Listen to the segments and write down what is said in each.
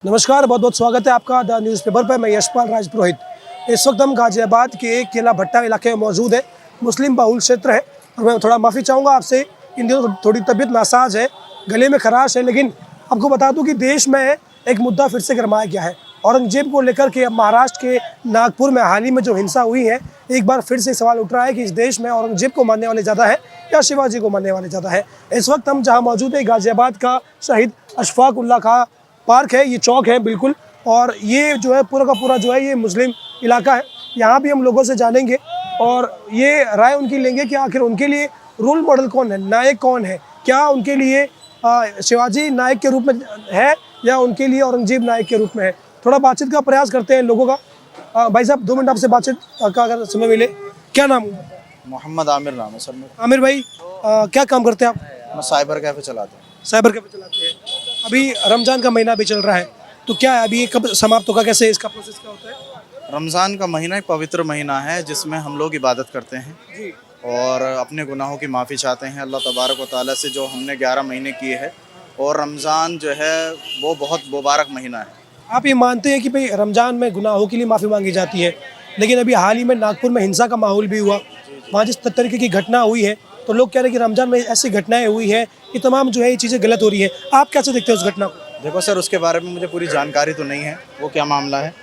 नमस्कार, बहुत बहुत स्वागत है आपका द न्यूज़पेपर पर। मैं यशपाल राजपुरोहित। इस वक्त हम गाजियाबाद के केला भट्टा इलाके में मौजूद है। मुस्लिम बहुल क्षेत्र है और मैं थोड़ा माफ़ी चाहूँगा आपसे, इन दिनों थोड़ी तबीयत नासाज है, गले में खराश है। लेकिन आपको बता दूँ कि देश में एक मुद्दा फिर से गरमाया गया है। औरंगजेब को लेकर के अब महाराष्ट्र के नागपुर में हाल ही में जो हिंसा हुई है, एक बार फिर से सवाल उठ रहा है कि इस देश में औरंगजेब को मानने वाले ज़्यादा है या शिवाजी को मानने वाले ज़्यादा है। इस वक्त हम जहाँ मौजूद है, गाजियाबाद का शहीद अशफाक उल्लाह खां पार्क है, ये चौक है बिल्कुल। और ये जो है पूरा का पूरा जो है ये मुस्लिम इलाका है। यहाँ भी हम लोगों से जानेंगे और ये राय उनकी लेंगे कि आखिर उनके लिए रोल मॉडल कौन है, नायक कौन है, क्या उनके लिए शिवाजी नायक के रूप में है या उनके लिए औरंगजेब नायक के रूप में है। थोड़ा बातचीत का प्रयास करते हैं लोगों का। भाई साहब 2 मिनट आपसे बातचीत का अगर समय मिले। क्या नाम है? मोहम्मद आमिर नाम है सर मेरा। आमिर भाई, क्या काम करते हैं आप? मैं साइबर कैफे चलाता हूँ। साइबर कैफे चलाते हैं। अभी रमज़ान का महीना भी चल रहा है, तो क्या है अभी कब समाप्त होगा, कैसे इसका प्रोसेस क्या होता है? रमज़ान का महीना एक पवित्र महीना है जिसमें हम लोग इबादत करते हैं जी। और अपने गुनाहों की माफ़ी चाहते हैं अल्लाह तबारक व तआला से, जो हमने 11 महीने किए हैं। और रमज़ान जो है वो बहुत मुबारक महीना है। आप ये मानते हैं कि भाई रमज़ान में गुनाहों के लिए माफ़ी मांगी जाती है, लेकिन अभी हाल ही में नागपुर में हिंसा का माहौल भी हुआ, वहाँ जिस तरीके की घटना हुई है, तो लोग कह रहे हैं कि रमज़ान में ऐसी घटनाएं हुई है, ये तमाम जो है ये चीज़ें गलत हो रही है। आप कैसे देखते हैं उस घटना को? देखो सर, उसके बारे में मुझे पूरी जानकारी तो नहीं है वो क्या मामला है।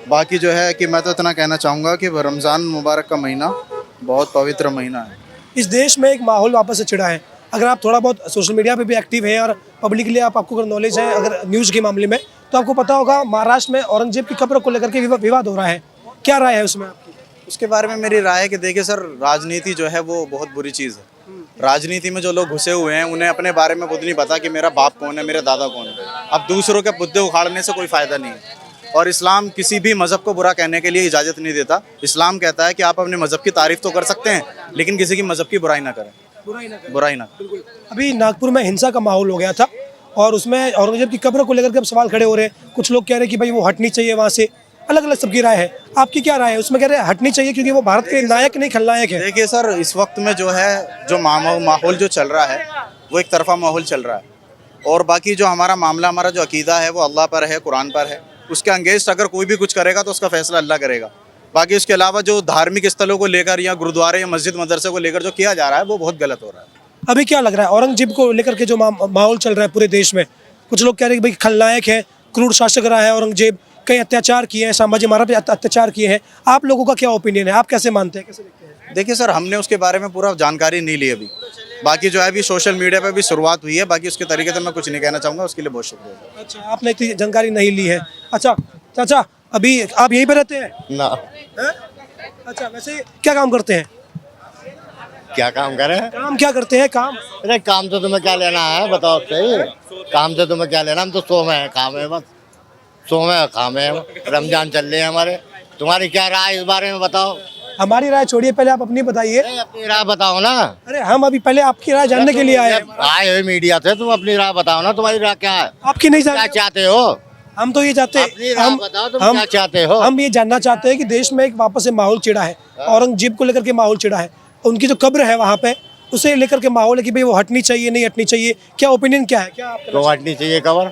बाकी जो है कि मैं तो इतना कहना चाहूँगा कि रमज़ान मुबारक का महीना बहुत पवित्र महीना है। इस देश में एक माहौल वापस से छिड़ा है। अगर आप थोड़ा बहुत सोशल मीडिया पे भी एक्टिव हैं और पब्लिकली आपको अगर नॉलेज है अगर न्यूज़ के मामले में, तो आपको पता होगा महाराष्ट्र में औरंगजेब की कब्र को लेकर के विवाद हो रहा है। क्या राय है उसमें आपकी? उसके बारे में मेरी राय है कि देखिए सर, राजनीति जो है वो बहुत बुरी चीज़ है। राजनीति में जो लोग घुसे हुए हैं उन्हें अपने बारे में खुद नहीं पता कि मेरा बाप कौन है, मेरा दादा कौन है। अब दूसरों के मुद्दे उखाड़ने से कोई फ़ायदा नहीं है। और इस्लाम किसी भी मज़हब को बुरा कहने के लिए इजाज़त नहीं देता। इस्लाम कहता है कि आप अपने मज़हब की तारीफ़ तो कर सकते हैं, लेकिन किसी की मज़हब की बुराई ना करें। बुराई ना करें। अभी नागपुर में हिंसा का माहौल हो गया था और उसमें औरंगजेब की कब्र को लेकर के अब सवाल खड़े हो रहे हैं। कुछ लोग कह रहे हैं कि भाई वो हटनी चाहिए वहाँ से। अलग अलग सबकी राय है, आपकी क्या राय है? उसमें कह रहे हैं हटनी चाहिए क्योंकि वो भारत के नायक नहीं खलनायक है। देखिए सर, इस वक्त में जो है जो माहौल जो चल रहा है वो एक तरफा माहौल चल रहा है। और बाकी जो हमारा मामला, हमारा जो अकीदा है वो अल्लाह पर है, कुरान पर है। उसके अंगेंस्ट अगर कोई भी कुछ करेगा तो उसका फैसला अल्लाह करेगा। बाकी उसके अलावा जो धार्मिक स्थलों को लेकर या गुरुद्वारे या मस्जिद मदरसे को लेकर जो किया जा रहा है वो बहुत गलत हो रहा है। अभी क्या लग रहा है औरंगजेब को लेकर के जो माहौल चल रहा है पूरे देश में? कुछ लोग कह रहे हैं कि भाई खलनायक है, क्रूर शासक रहा है औरंगजेब, कई अत्याचार किए हैं, सामाजिक मानव पे अत्याचार किए हैं। आप लोगों का क्या ओपिनियन है? आप कैसे मानते हैं, कैसे देखते हैं? देखिए सर, हमने उसके बारे में पूरा जानकारी नहीं ली अभी। बाकी जो है अभी सोशल मीडिया पे भी शुरुआत हुई है। बाकी उसके तरीके से मैं कुछ नहीं कहना चाहूँगा। उसके लिए बहुत शुक्रिया। अच्छा, आपने इतनी जानकारी नहीं ली है। अच्छा चाचा, अभी आप यहीं पे रहते हैं ना? हैं? अच्छा, वैसे क्या काम करते हैं? क्या काम करें? काम क्या करते हैं? काम अरे काम तो तुम्हें क्या लेना है, बताओ सही। काम से तुम्हें क्या लेना, हम तो सो में है, काम है, बस सो में है, काम है। रमजान चल रहे हैं हमारे। तुम्हारी क्या राय इस बारे में बताओ? हमारी राय छोड़िए, पहले आप अपनी बताइए। अपनी राय बताओ ना। अरे हम अभी पहले आपकी राय जानने के लिए आए हैं। आए हुए मीडिया से, तुम अपनी राय बताओ ना। तुम्हारी राय क्या है? आपकी नहीं क्या जानते? चाहते हो? हम तो ये चाहते अपनी राय बताओ, तुम क्या चाहते हो? हम ये जानना चाहते हैं कि देश में एक वापस से माहौल चिड़ा है, औरंगजेब को लेकर के माहौल चिड़ा है, उनकी जो कब्र है वहाँ पे, उसे लेकर के माहौल है कि भाई वो हटनी चाहिए नहीं हटनी चाहिए। क्या ओपिनियन क्या है? क्या आप क्यों हटनी चाहिए कबर?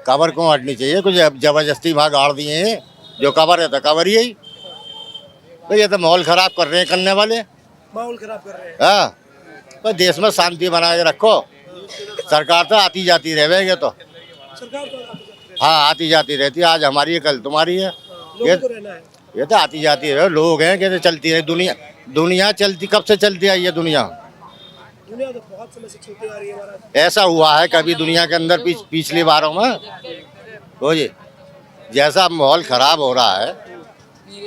कबर क्यों हटनी चाहिए? कुछ जबरदस्ती वहाँ गाड़ दिए हैं। जो कबर है तो कबर ही है। तो ये तो माहौल खराब कर रहे हैं करने वाले। माहौल खराब कर रहे हैं। हाँ, तो देश में शांति बना के रखो। सरकार तो आती जाती रहेगी, तो सरकार तो हाँ आती जाती रहती है। आज हमारी है, कल तुम्हारी है। लोगों को रहना है। ये तो आती जाती है। लोग हैं कैसे चलती है दुनिया। दुनिया चलती कब से चलती आई है दुनिया? दुनिया तो बहुत समय से चलती आ रही है महाराज। ऐसा हुआ है कभी दुनिया के अंदर पिछली बारों में? हो जी, जैसा माहौल खराब हो रहा है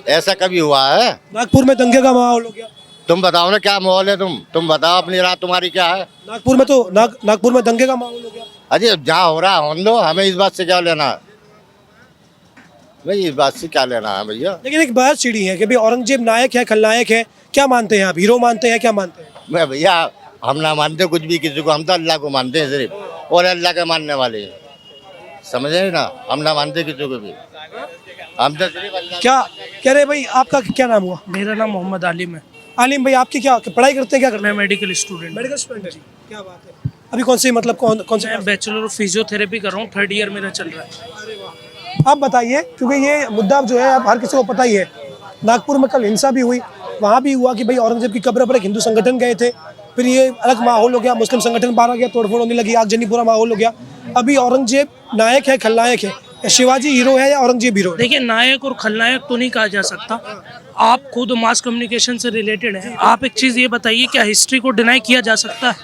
ऐसा कभी हुआ है? नागपुर में दंगे का माहौल हो गया। तुम बताओ ना क्या माहौल है? तुम बताओ अपनी राय, तुम्हारी क्या है? नागपुर में तो नागपुर में दंगे का माहौल हो गया। अरे जहाँ हो रहा है होने दो, हमें इस बात से क्या लेना है भाई? इस बात से क्या लेना है भैया? लेकिन एक बात चिड़ी है कि भाई औरंगजेब नायक है खलनायक है, क्या मानते हैं आप? हीरो मानते हैं, क्या मानते हैं? मैं भैया, हम ना मानते कुछ भी किसी को। हम तो अल्लाह को मानते हैं सिर्फ, और अल्लाह के मानने वाले हैं। समझे ना? हम ना मानते किसी को भी, हम तो सिर्फ अल्लाह। क्या कह रहे भाई? आपका क्या नाम हुआ? मेरा नाम मोहम्मद आलिम है। आलिम भाई, आपकी क्या पढ़ाई करते हैं, क्या करते मैं हैं? Medical student. मेडिकल स्टूडेंट जी, क्या बात है। अभी कौन सी मतलब कौन से? मैं बैचलर ऑफ फिजियोथेरेपी कर रहा हूँ, 3rd ईयर मेरा चल रहा है। अरे वाह, आप बताइए, क्योंकि ये मुद्दा जो है अब हर किसी को पता ही है। नागपुर में कल हिंसा भी हुई, वहाँ भी हुआ कि भाई औरंगजेब की कब्र पर एक हिंदू संगठन गए थे, फिर ये अलग माहौल हो गया, मुस्लिम संगठन बाहर आ गया, तोड़फोड़ होने लगी, आगजनी पूरा माहौल हो गया। अभी औरंगजेब नायक है, खलनायक है, या शिवाजी हीरो है या औरंगजेब हीरो है? देखिए, नायक और खलनायक तो नहीं कहा जा सकता। आप खुद मास कम्युनिकेशन से रिलेटेड हैं, आप एक चीज़ ये बताइए, क्या हिस्ट्री को डिनाई किया जा सकता है?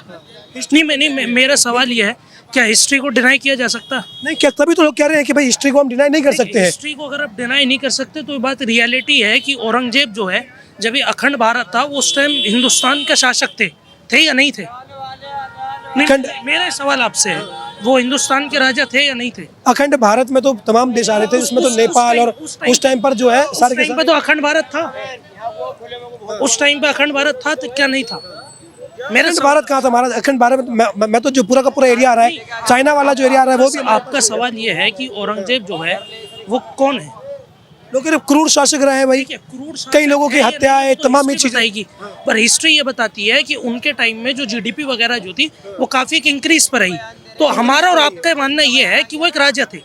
मेरा सवाल ये है, क्या हिस्ट्री को डिनाई किया जा सकता है? नहीं, क्या तभी तो लोग कह रहे हैं कि भाई हिस्ट्री को हम डिनाई नहीं कर सकते हैं। हिस्ट्री को अगर आप डिनाई नहीं कर सकते तो ये बात रियलिटी है कि औरंगजेब जो है, जब ये अखंड भारत था, वो उस टाइम हिंदुस्तान के शासक थे या नहीं थे? मेरा सवाल आपसे है, वो हिंदुस्तान के राजा थे या नहीं थे? अखंड भारत में तो तमाम देश आ रहे थे, जिसमें तो नेपाल और उस टाइम पर जो है सारे के टाइम पे तो अखंड भारत था। उस टाइम पे अखंड भारत था तो क्या नहीं था? मेरा अखंड भारत कहाँ था महाराज? अखंड भारत में मैं तो जो पूरा का पूरा एरिया आ रहा है, चाइना वाला जो एरिया आ रहा है वो भी। आपका सवाल ये है कि औरंगजेब जो है वो कौन है? लोग क्रूर शासक रहे हैं भाई, क्रूर शासक कई लोगों की है या हत्या नहीं, है, वो तमाम ये हिस्ट्री चीजें बताएगी। पर हिस्ट्री ये बताती है कि उनके टाइम में जो जीडीपी वगैरह जो थी वो काफी एक इंक्रीज पर रही। तो हमारा और आपका मानना ये है कि वो एक राजा थे,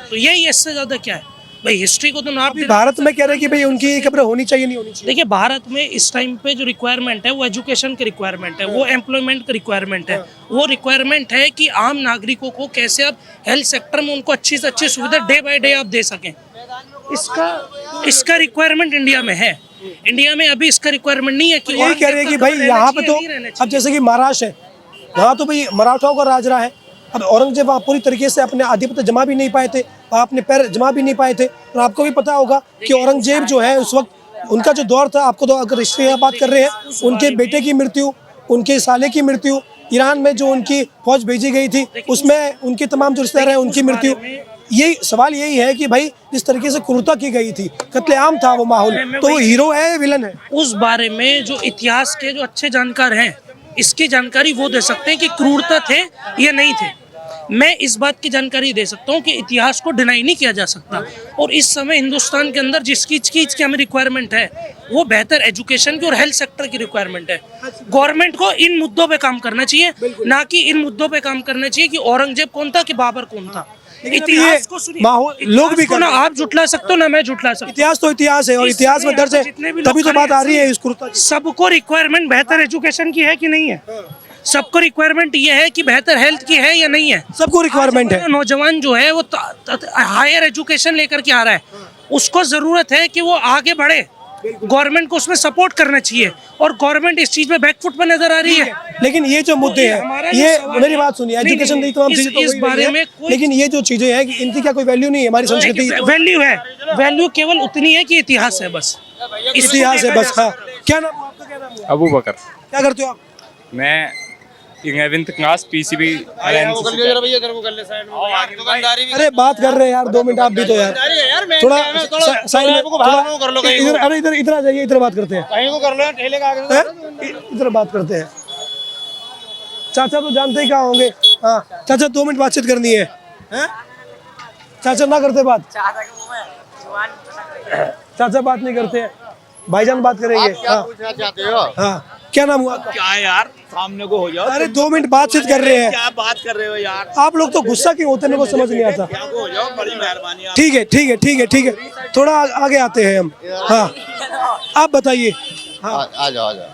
तो यही इससे ज्यादा क्या है भाई? हिस्ट्री को तो ना आप भारत में कह रहे हैं कि भाई उनकी कब्र होनी चाहिए, नहीं होनी चाहिए। देखिए, भारत में इस टाइम पे जो रिक्वायरमेंट है वो एजुकेशन की रिक्वायरमेंट है, वो एम्प्लॉयमेंट की रिक्वायरमेंट है, वो रिक्वायरमेंट है कि आम नागरिकों को कैसे आप हेल्थ सेक्टर में उनको अच्छी से अच्छी सुविधा डे बाय डे आप दे सकें। इसका रिक्वायरमेंट इंडिया में है। इंडिया में अभी इसका रिक्वायरमेंट नहीं है कि यही कह रहे हैं कि भाई यहाँ पे तो अब जैसे कि महाराष्ट्र है, वहाँ तो भाई मराठाओं का राज रहा है। अब औरंगजेब वहाँ पूरी तरीके से अपने आधिपत्य जमा भी नहीं पाए थे, वहाँ अपने पैर जमा भी नहीं पाए थे। और आपको भी पता होगा कि औरंगजेब जो है उस वक्त उनका जो दौर था, आपको तो अगर हिस्ट्री की बात कर रहे हैं, उनके बेटे की मृत्यु, उनके साले की मृत्यु, ईरान में जो उनकी फौज भेजी गई थी उसमें उनके तमाम जो रिश्तेदार हैं उनकी मृत्यु। यही सवाल यही है कि भाई जिस तरीके से क्रूरता की गई थी, कत्लेआम था वो माहौल, तो वो हीरो है या विलन है? उस बारे में जो इतिहास के जो अच्छे जानकार हैं, इसकी जानकारी वो दे सकते हैं कि क्रूरता थे या नहीं थे। मैं इस बात की जानकारी दे सकता हूँ कि इतिहास को डिनाई नहीं किया जा सकता। और इस समय हिंदुस्तान के अंदर जिस चीज की हमें रिक्वायरमेंट है वो बेहतर एजुकेशन की और हेल्थ सेक्टर की रिक्वायरमेंट है। गवर्नमेंट को इन मुद्दों पे काम करना चाहिए, ना कि इन मुद्दों पे काम करना चाहिए कि औरंगजेब कौन था कि बाबर कौन था। इतिहास को सुनिए, माहौल लोग भी ना आप जुटला सकते हो ना मैं जुटला सकता हूँ। इतिहास तो इतिहास है और इतिहास में दर्ज है, तभी तो बात आ रही है इस क्रूरता की। सबको रिक्वायरमेंट बेहतर एजुकेशन की है कि नहीं है? सबको रिक्वायरमेंट ये है कि बेहतर हेल्थ की है या नहीं है? सबको रिक्वायरमेंट है। नौजवान जो है वो हायर एजुकेशन लेकर के आ रहा है, उसको जरूरत है कि वो आगे बढ़े। गवर्नमेंट को उसमें सपोर्ट करना चाहिए और गवर्नमेंट इस चीज में बैकफुट पर नजर आ रही है। लेकिन ये जो मुद्दे हैं, ये मेरी बात सुनिए, एजुकेशन दी तमाम चीजें तो इस बारे में लेकिन ये जो चीजें हैं कि इनकी क्या कोई वैल्यू नहीं है? हमारी संस्कृति वैल्यू है, वैल्यू केवल उतनी है कि इतिहास है, बस इतिहास है बस। हाँ, क्या नाम है आपका? क्या नाम है? अबू बकर। क्या करते हो आप? मैं 11th क्लास पीसीबी। अरे बात कर रहे हैं यार, 2 मिनट आप भी तो यार थोड़ा साइड में इधर, अरे इधर इधर आ जाइए, इधर बात करते हैं, इधर बात करते हैं। चाचा तो जानते ही कहाँ होंगे। हाँ चाचा, 2 मिनट बातचीत करनी है। चाचा ना करते बात, चाचा बात नहीं करते हैं, भाईजान बात करेंगे। क्या पूछना चाहते हो? हाँ, क्या नाम हुआ? क्या है यार, सामने को हो जाओ। अरे 2 मिनट बातचीत कर रहे हैं, क्या बात कर रहे हो यार? आप लोग तो गुस्सा क्यों होते हैं, मेरे को समझ नहीं आता। क्या को हो जाओ, बड़ी मेहरबानी। ठीक है ठीक है ठीक है ठीक है, थोड़ा आगे आते हैं हम। हाँ आप बताइए। हाँ आ जाओ आ जाओ।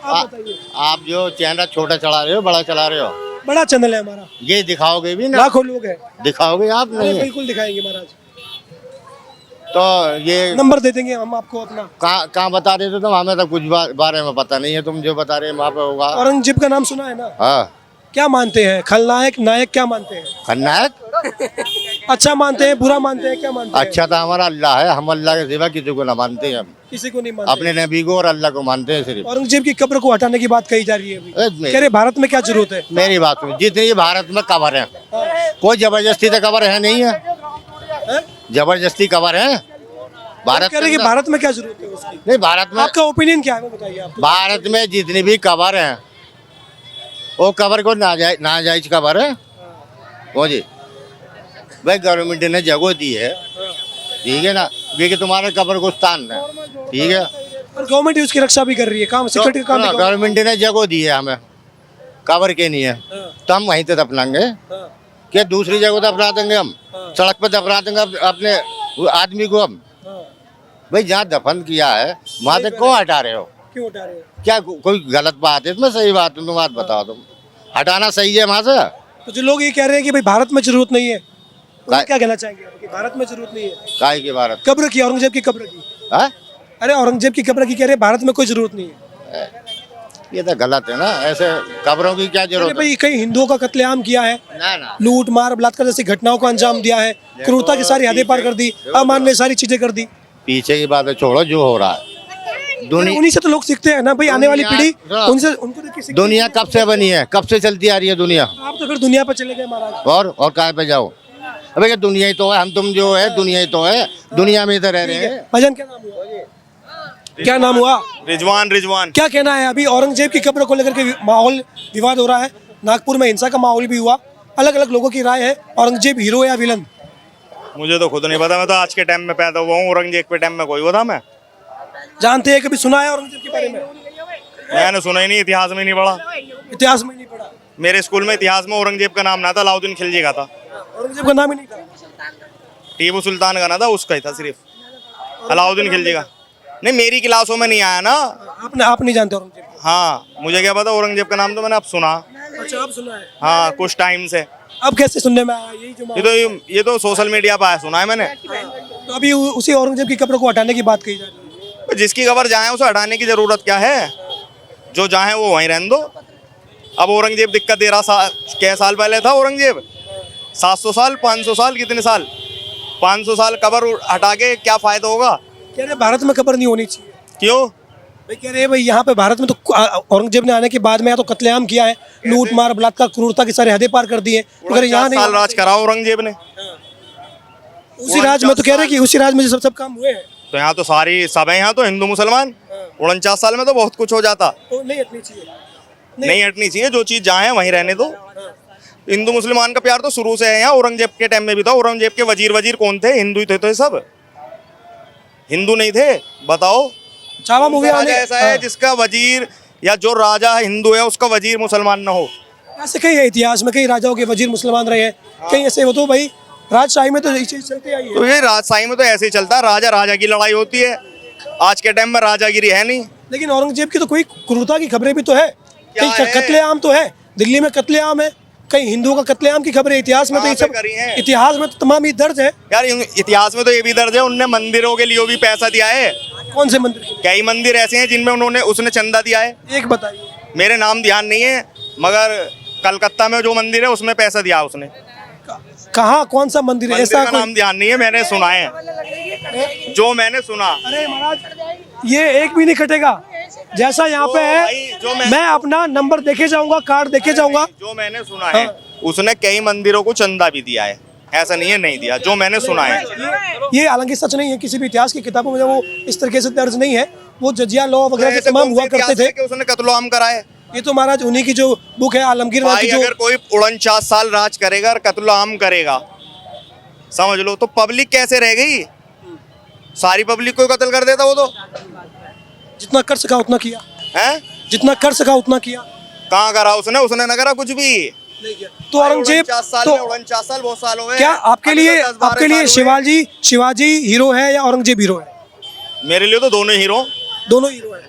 आप बताइए। आप जो चैनल छोटा चला रहे हो बड़ा चला रहे हो, बड़ा चैनल है हमारा, ये दिखाओगे भी ना? लाखों लोग हैं। दिखाओगे आप? अरे नहीं बिल्कुल दिखाएंगे महाराज, तो ये नंबर दे देंगे हम आपको अपना। कहाँ बता रहे थे तुम? हमें तो कुछ बारे में पता नहीं है, तुम जो बता रहे हैं वहाँ पे होगा। औरंगजेब का नाम सुना है ना? हाँ। क्या मानते हैं, खलनायक नायक क्या मानते हैं? खलनायक अच्छा मानते हैं, बुरा मानते हैं, क्या मानते हैं? अच्छा तो हमारा अल्लाह है, हम अल्लाह के सिवा किसी को ना मानते हैं। हम किसी को नहीं मानते, अपने नबी को और अल्लाह को मानते हैं सिर्फ। औरंगजेब की कब्र को हटाने की बात कही जा रही है अभी। मेरी- कह रहे भारत में क्या जरूरत है? मेरी बात सुनो, जितनी भारत में कबर है, कोई जबरदस्ती तो कबर है नहीं है, हैं? जबरदस्ती कबर है भारत कह रहे के कि अंदर। भारत में क्या जरूरत है उसकी? नहीं, भारत में, आपका ओपिनियन क्या है वो बताइए आप। भारत में जितनी भी कबर है वो कबर को नाजायज कबर है वो जी। भाई गवर्नमेंट ने जगह दी है, ठीक है ना, क्योंकि तुम्हारे कबर को स्थान है, ठीक है। और गवर्नमेंट उसकी रक्षा भी कर रही है, काम सिक्योरिटी का काम भी कर- गवर्नमेंट ने जगह दी है हमें, कबर के नहीं है, तो हम वहीं से दफनाएंगे। क्या दूसरी जगह दफना देंगे हम? सड़क पर दफना देंगे अपने आदमी को हम? भाई जहाँ दफन किया है वहाँ से क्यों हटा रहे हो? क्यों उठा रहे हो? क्या कोई गलत बात है इसमें? सही बात तुम बात बताओ। तुम हटाना सही है वहाँ से? तो जो लोग ये कह रहे हैं कि भाई भारत में जरूरत नहीं है, उन्हें काय- क्या कहना चाहेंगे आप कि भारत में जरूरत नहीं है? काय की भारत? कब्र की, औरंगजेब की कब्र की। हाँ? अरे औरंगजेब की कब्र की कह रहे हैं भारत में कोई जरूरत नहीं है। ये तो गलत है ना, ऐसे कब्रों की क्या अरे जरूरत है? भाई कई हिंदुओं का कत्लेआम किया है, ना ना, लूट मार बलात्कार जैसी घटनाओं को अंजाम दिया है, क्रूरता की सारी हदें पार कर दी, अमानवीय सारी चीजें कर दी। पीछे की बातें छोड़ो, जो हो रहा है दुनिया। उन्हीं से तो लोग सीखते हैं ना भाई, आने वाली पीढ़ी उनसे, उनको देख के सीखती है। दुनिया कब से बनी है? कब से चलती आ रही है दुनिया? आप तो फिर दुनिया पर चले गए महाराज। और कहाँ पे जाओ? अबे क्या दुनिया ही तो है, हम तुम जो है दुनिया ही तो है, दुनिया में इधर रह रहे हैं। भजन क्या नाम हुआ? क्या नाम हुआ? रिजवान रिजवान। क्या कहना है? अभी औरंगजेब की कब्र को लेकर के माहौल विवाद हो रहा है, नागपुर में हिंसा का माहौल भी हुआ, अलग अलग लोगों की राय है, औरंगजेब हीरो या विलन? मुझे तो खुद नहीं पता, मैं तो आज के टाइम में पैदा हुआ हूँ, औरंगजेब के टाइम में कोई हुआ था मैं? जानते हैं, कभी सुना है औरंगजेब के बारे में? मैंने सुना ही नहीं, इतिहास में नहीं पढ़ा। इतिहास में नहीं पढ़ा? मेरे स्कूल में इतिहास में औरंगजेब का नाम ना था, अलाउद्दीन खिलजी का था। औरंगजेब का नाम ही नहीं था। टीपू सुल्तान का ना था, उसका ही था सिर्फ, अलाउद्दीन खिलजी का नहीं। मेरी क्लासों में नहीं आया ना। आप नहीं जानते औरंगजेब को? हाँ, मुझे क्या पता औरंगजेब का नाम, तो मैंने अब सुना। अच्छा, आप सुना है? हाँ, कुछ टाइम से। अब कैसे सुनने में आया? यही जो ये तो सोशल मीडिया पर आया, सुना है मैंने। तो अभी उसी औरंगजेब की कब्र को हटाने की बात कही जा रही है। जिसकी खबर जाए उसे हटाने की जरूरत क्या है? जो चाहे वो वहीं रहने दो। अब औरंगजेब दिक्कत दे रहा, क्या साल पहले था औरंगजेब? 700 साल, 500 साल, कितने साल? 500 साल कब्र हटा के क्या फायदा होगा? कह रहे भारत में कब्र नहीं होनी चाहिए। क्यों? भाई कह रहे हैं भाई यहाँ पे भारत में तो औरंगजेब ने आने के बाद में यहाँ तो कत्लेआम किया है, लूट मार बलात्कार क्रूरता की सारी हदें पार कर दी है। तो कह रहे यहाँ 49 साल नहीं, राज करा औरंगजेब ने। उसी राज में तो कह रहे कि उसी राज में जो सब काम हुए हैं। तो यहाँ तो सारी सब है, यहाँ तो हिंदू मुसलमान। 49 साल में तो बहुत कुछ हो जाता। तो नहीं हटनी चाहिए। नहीं हटनी चाहिए, जो चीज जहाँ है वहीं रहने दो। हिंदू मुसलमान का प्यार तो शुरू से है यहाँ, औरंगजेब के टाइम में भी था। औरंगजेब के वजीर कौन थे? हिंदू ही थे। तो ये सब हिंदू नहीं थे? बताओ। छावा मूवी आने ऐसा है जिसका वजीर या जो राजा हिंदू है उसका वजीर मुसलमान ना हो? ऐसे कई है इतिहास में, कई राजाओं के वजीर मुसलमान रहे हैं, कई ऐसे हो। तो भाई राजशाही में तो ये चीज चलती आई है। तो ये राजशाही में तो ऐसे ही चलता है, राजा राजा की लड़ाई होती है। आज के टाइम में राजागिरी है नहीं। लेकिन औरंगजेब की तो कोई क्रूरता की खबरें भी तो है, क्या कई है? कत्लेआम तो है, दिल्ली में कत्लेआम है, कई हिंदुओं का कत्लेआम की खबरें इतिहास में तो ये कहाँ सब पे करी हैं? इतिहास में तो तमाम ही दर्ज है। यार इतिहास में तो ये भी दर्ज है, उनने मंदिरों के लिए भी पैसा दिया है। कौन से मंदिर के कई मंदिर ऐसे हैं जिनमें उसने चंदा दिया है। लिए? एक बताइए। मेरे नाम ध्यान नहीं है, मगर कलकत्ता में जो मंदिर है उसमें पैसा दिया उसने। कहाँ, कौन सा मंदिर है? मंदिर ऐसा का कोई? नाम ध्यान नहीं है, मैंने सुना है, जो मैंने सुना। अरे महाराज, ये एक भी नहीं कटेगा जैसा यहाँ पे भाई, जो है। मैं अपना नंबर देखे जाऊंगा, कार्ड देखे जाऊंगा। जो मैंने सुना है, उसने कई मंदिरों को चंदा भी दिया है, ऐसा नहीं है नहीं दिया, जो मैंने सुना है। ये हालांकि सच नहीं है, किसी भी इतिहास की किताबों में वो इस तरीके से दर्ज नहीं है। वो जजिया लॉ वगैरह जो तमाम हुआ करते थे, कि उसने कत्लो-आम कराए। ये तो महाराज उन्हीं की जो बुक है आलमगीर नाथ भाई की, जो अगर कोई 49 साल राज करेगा और कत्लो-आम करेगा, समझ लो, तो पब्लिक कैसे रह गई? सारी पब्लिक को कत्ल कर देता वो तो। जितना कर सका उतना किया है, जितना कर सका उतना किया। कहाँ करा उसने ना करा कुछ भी। तो औरंगजेब 49 साल तो में 49 साल बहुत साल हो गए। क्या आपके अभी लिए तो 10-12 साल हुए। शिवाजी हीरो है या औरंगजेब हीरो है? मेरे लिए तो दोनों हीरो। दोनों हीरो है,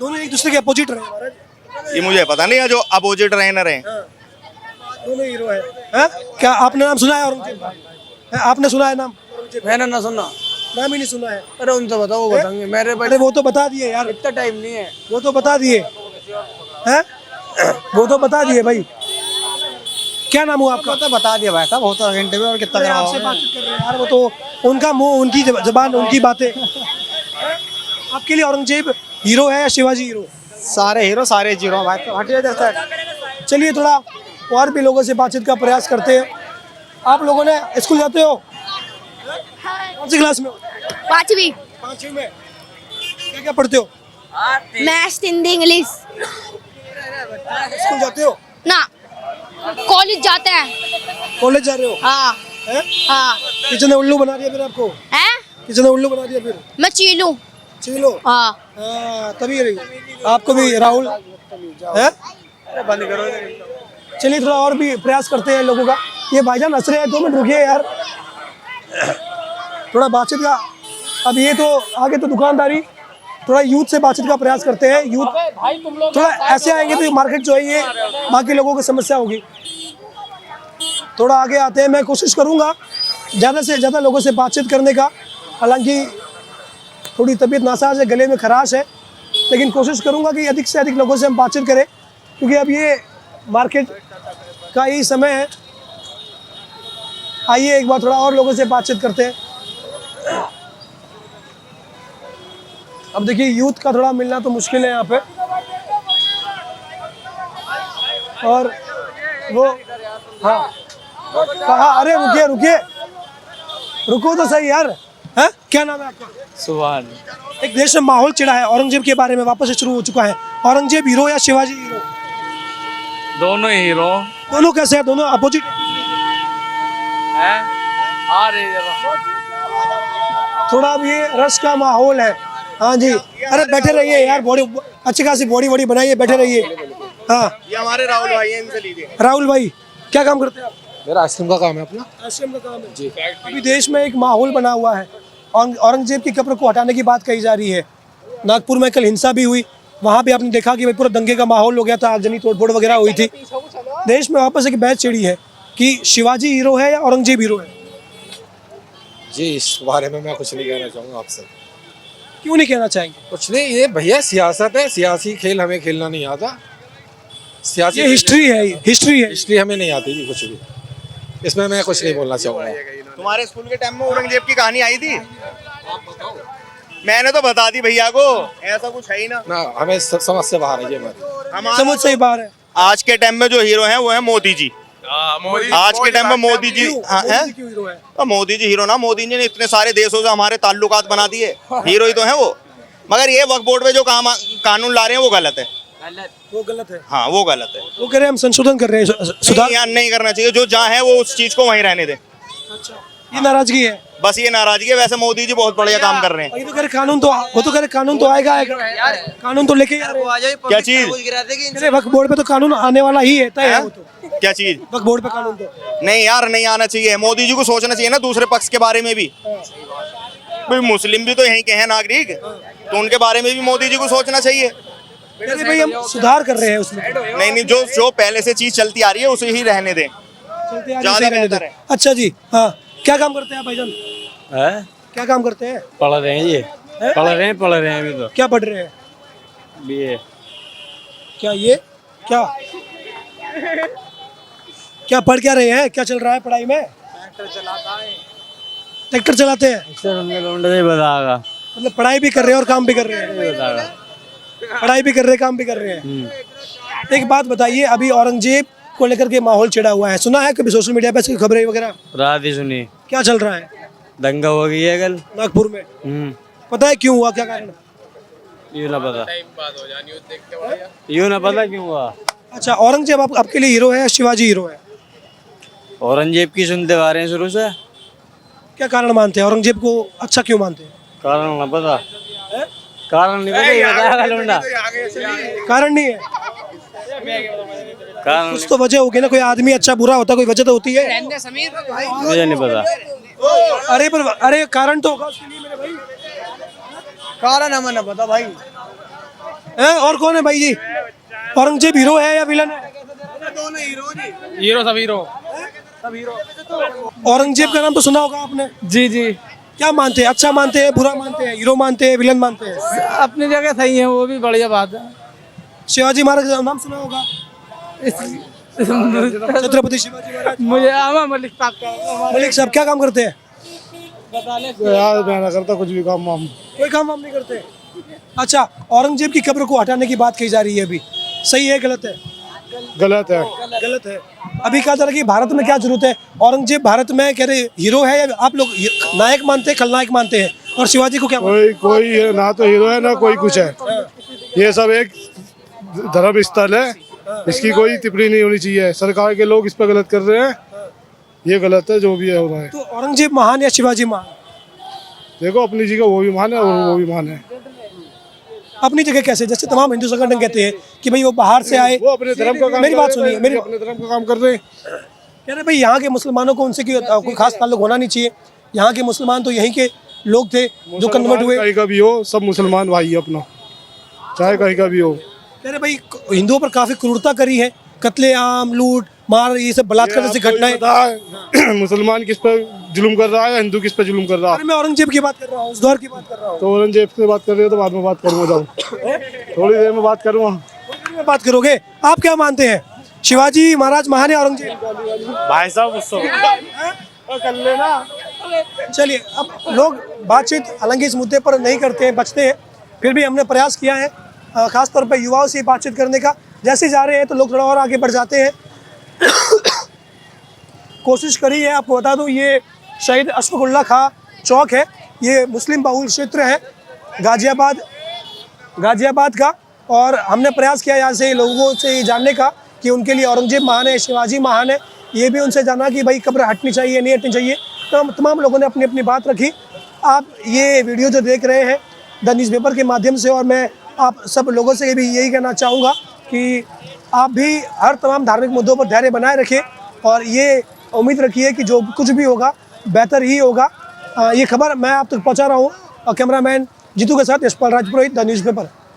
दोनों एक दूसरे के अपोजिट रहे महाराज। ये मुझे पता नहीं है जो अपोजिट रहे न रहे। दोनों हीरो है। हैं? क्या आपने नाम सुना है औरंगजेब का? हैं? आपने सुना है नाम? मैंने ना सुना। नाम ही नहीं सुना है? अरे उनसे बताओ, वो बताएंगे। मेरे अरे वो तो बता दिए यार, इतना टाइम नहीं है। वो तो बता दिए हैं, वो तो बता दिए भाई। क्या नाम हुआ आपका? तो बता दिया भाई साहब, होता घंटे में और कितना अरे आपसे बातचीत कर रहे हैं यार, वो तो उनका मुंह, उनकी जबान, उनकी बातें। आपके लिए औरंगजेब हीरो है या शिवाजी हीरो? सारे हीरो सारे जीरो भाई। तो हटिए इधर से। चलिए थोड़ा और भी लोगों से बातचीत का प्रयास करते हैं। आप लोगों ने स्कूल जाते हो? कौन सी क्लास में हो? 5वीं। 5वीं में। क्या क्या पढ़ते हो? Maths, Hindi, English. स्कूल जाते हो? ना, कॉलेज जाते हैं। कॉलेज जा रहे हो? हाँ हैं? हाँ। किसी ने उल्लू बना दिया फिर आपको? हैं? किसी ने उल्लू बना दिया फिर? मैं चीलू। चलो हाँ। हाँ, तभी रही आपको भी राहुल है। बंद करो। चलिए थोड़ा और भी प्रयास करते हैं लोगों का। ये भाईजान हंस रहे हैं, 2 मिनट रुकिए यार, थोड़ा बातचीत का। अब ये तो आगे तो दुकानदारी, थोड़ा यूथ से बातचीत का प्रयास करते हैं। यूथ थोड़ा ऐसे आएंगे तो मार्केट जो है ये बाकी लोगों की समस्या होगी। थोड़ा आगे आते हैं, मैं कोशिश करूंगा ज़्यादा से ज़्यादा लोगों से बातचीत करने का। हालांकि थोड़ी तबीयत नासाज है, गले में खराश है, लेकिन कोशिश करूंगा कि अधिक से अधिक लोगों से हम बातचीत करें, क्योंकि अब ये मार्केट का ही समय है। आइए एक बार थोड़ा और लोगों से बातचीत करते हैं। अब देखिए यूथ का थोड़ा मिलना तो मुश्किल है यहाँ पे, और वो हाँ कहा, अरे रुकिए रुकिए, रुको तो सही यार। है क्या नाम है आपका? सुभान। एक देश में माहौल चिढ़ा है औरंगजेब के बारे में, वापस से शुरू हो चुका है। औरंगजेब हीरो या शिवाजी हीरो? दोनों हीरो दोनों कैसे हैं? दोनों अपोजिट हैं। आ रहे थोड़ा अब ये रश का माहौल है। हाँ जी, अरे बैठे रहिए यार, बॉडी अच्छी खासी बॉडी बनाइए, बैठे रहिए। हाँ ये हमारे राहुल भाई हैं, इनसे लीजिए। राहुल भाई क्या काम करते हैं आप? मेरा आइसक्रीम का काम है अपना। आश्रम का काम है जी। अभी देश में एक माहौल बना हुआ है, औरंगजेब की कब्र को हटाने की बात कही जा रही है। नागपुर में कल हिंसा भी हुई, वहाँ भी आपने देखा कि भाई पूरा दंगे का माहौल हो गया था, आगजनी तोड़फोड़ वगैरह हुई थी। देश में वापस एक बैच छिड़ी है कि शिवाजी हीरो है या औरंगजेब हीरो है। जी इस बारे में मैं कुछ नहीं कहना चाहूँगा आपसे। क्यों नहीं कहना चाहेंगे? कुछ नहीं, ये भैया सियासत है, सियासी खेल हमें खेलना नहीं आता। सियासी ये हिस्ट्री है, हिस्ट्री है। हिस्ट्री हमें नहीं आती जी कुछ भी, इसमें मैं कुछ नहीं बोलना चाहूँगा। तुम्हारे स्कूल के टाइम में औरंगजेब की कहानी आई थी? मैंने तो बता दी भैया को, ऐसा कुछ है ही ना। ना हमें समझ से बाहर है ये हमारी। समझ सही बात है। आज के टाइम में जो हीरो हैं वो है मोदी जी। आज के टाइम में मोदी जी हैं। क्यों हीरो है? तो मोदी जी हीरो ना, मोदी जी ने इतने सारे देशों से हमारे ताल्लुकात बना दिए, हीरो ही तो हैं वो। मगर ये वक्फ बोर्ड पे जो कानून ला रहे हैं वो गलत है। वो गलत है। हाँ वो गलत है। वो कह रहे हैं हम संशोधन कर रहे हैं, सुधार। यहाँ नहीं करना चाहिए, जो जहाँ है वो उस चीज को वहीं रहने दे। ये नाराजगी है। बस ये नाराजगी है। वैसे मोदी जी बहुत बढ़िया काम कर रहे हैं। ये तो कह रहे कानून तो, वो तो कह रहे कानून तो आएगा, कानून तो लेके आ रहे हैं। क्या चीज? अरे वक्फ बोर्ड पे तो कानून आने वाला ही है, तय है वो तो। क्या चीज? वक्फ बोर्ड पे कानून तो नहीं यार, नहीं आना चाहिए। मोदी जी को सोचना चाहिए ना दूसरे पक्ष के बारे में भी। भाई मुस्लिम भी तो यहीं के हैं नागरिक, तो उनके बारे में भी मोदी जी को सोचना चाहिए। अरे भाई हम सुधार कर रहे हैं उसमें। नहीं, जो पहले से चीज चलती आ रही है उसे ही रहने दें, चलते आगे ज्यादा सही रहने बेहतर दो। है। अच्छा जी, हाँ क्या काम करते हैं आप भाईजान? है। क्या काम करते हैं? पढ़ रहे हैं ये, पढ़ रहे हैं अभी तो। क्या पढ़ रहे हैं? बीए। क्या ये क्या क्या पढ़ क्या रहे हैं? क्या चल रहा है पढ़ाई में? ट्रैक्टर चलाते हैं। सर हमने लौंडा नहीं बताएगा। मतलब पढ़ाई भी कर रहे हैं और काम भी कर रहे हैं। बताएगा। पढ़ाई भी कर रहे हैं, काम भी कर रहे हैं। एक बात बताइए, अभी औरंगजेब को लेकर के माहौल छिड़ा हुआ है, सुना है कभी सोशल मीडिया पे इसकी खबरें वगैरह? रात ही सुनी, क्या चल रहा है? दंगा हो गई है कल नागपुर में। पता है क्यों हुआ, क्या कारण? यूँ ना पता, यूँ ना पता क्यों हुआ। अच्छा, औरंगजेब आपके लिए हीरो है या शिवाजी हीरो है? औरंगजेब की सुनते आ रहे हैं शुरू से। क्या कारण मानते हैं औरंगजेब को? अच्छा क्यों मानते हैं? कारण ना पता, कारण नहीं पता, ये बताया लौंडा। कारण नहीं है, कारण कुछ तो वजह होगी ना। कोई आदमी अच्छा बुरा होता, कोई वजह तो होती है। मुझे नहीं पता। अरे पर अरे कारण तो होगा उसके लिए मेरे भाई। कारण हमें ना पता भाई। है और कौन है भाई जी? औरंगजेब हीरो है या विलन है? हीरो सब हीरो। औरंगजेब का नाम तो सुना होगा आपने। जी जी, क्या मानते हैं? अच्छा मानते हैं, बुरा मानते हैं, हीरो मानते हैं, विलन मानते हैं? अपनी जगह सही है, वो भी बढ़िया बात है। शिवाजी महाराज का नाम सुना होगा, छत्रपति शिवाजी महाराज। मुझे आमा मलिक साहब का। मलिक साहब क्या काम करते हैं? यार मैं ना करता कुछ भी काम वाम। कोई काम वाम नहीं करते। अच्छा, औरंगजेब की कब्र को हटाने की बात कही जा रही है अभी, सही है गलत है? गलत है। गलत है। अभी कहा जा रहा है कि भारत में क्या जरूरत है? औरंगजेब भारत में कह रहे हीरो है, या आप लोग नायक मानते हैं, खलनायक मानते हैं? और शिवाजी को क्या मानते कोई है ना, तो हीरो है ना कोई कुछ है। ये सब एक धर्म स्थल है, इसकी कोई टिप्पणी नहीं होनी चाहिए। सरकार के लोग इस पर गलत कर रहे हैं, ये गलत है जो भी है हो रहा है। तो औरंगजेब महान या शिवाजी महान? देखो अपनी जगह वो भी महान है और वो भी महान है। अपनी जगह कैसे? जैसे तमाम हिंदू संगठन कहते हैं कि भाई वो बाहर से आए, वो अपने धर्म का काम मेरी कर बात रहे हैं, सुनिए, मेरी अपने धर्म का काम कर रहे हैं। कह रहे भाई यहाँ के मुसलमानों को उनसे कोई खास ताल्लुक होना नहीं चाहिए, यहाँ के मुसलमान तो यहीं के लोग थे जो कन्वर्ट हुए। कहीं का भी हो, सब मुसलमान भाई है अपना, चाहे कहीं का भी हो। कह रहे भाई हिंदुओं पर काफी क्रूरता करी है, कत्लेआम, लूट मार, ये सब बलात्कार जैसी घटनाएं। पता है मुसलमान किस पर जुल्म कर रहा है, हिंदू किस पर जुल्म कर रहा है। अरे मैं औरंगजेब की बात कर रहा हूँ, उस दौर की बात कर रहा हूँ। तो औरंगजेब से बात कर रहे हो तो बाद में बात करूंगा, जाओ थोड़ी देर में बात करूंगा। में बात करोगे, आप क्या मानते हैं, शिवाजी महाराज महान है औरंगजेब? भाई साहब उसको कर लेना। चलिए, अब लोग बातचीत हालांकि इस मुद्दे पर नहीं करते हैं, बचते हैं, फिर भी हमने प्रयास किया है खास तौर पे युवाओं से बातचीत करने का। जैसे जा रहे हैं तो लोग थोड़ा और आगे बढ़ जाते हैं। कोशिश करी है, आपको बता दूं ये शहीद अशफाकुल्लाह खां चौक है, ये मुस्लिम बहुल क्षेत्र है गाजियाबाद का, और हमने प्रयास किया यहाँ से लोगों से ये जानने का कि उनके लिए औरंगजेब महान है, शिवाजी महान है, ये भी उनसे जाना कि भाई कब्र हटनी चाहिए नहीं हटनी चाहिए। तो तमाम लोगों ने अपनी अपनी बात रखी। आप ये वीडियो जो देख रहे हैं द न्यूज़पेपर के माध्यम से, और मैं आप सब लोगों से भी यही कहना चाहूँगा कि आप भी हर तमाम धार्मिक मुद्दों पर धैर्य बनाए रखें, और ये उम्मीद रखिए कि जो कुछ भी होगा बेहतर ही होगा। ये खबर मैं आप तक पहुँचा रहा हूँ, और कैमरामैन जीतू के साथ यशपाल राजपुरोहित, द न्यूज़पेपर।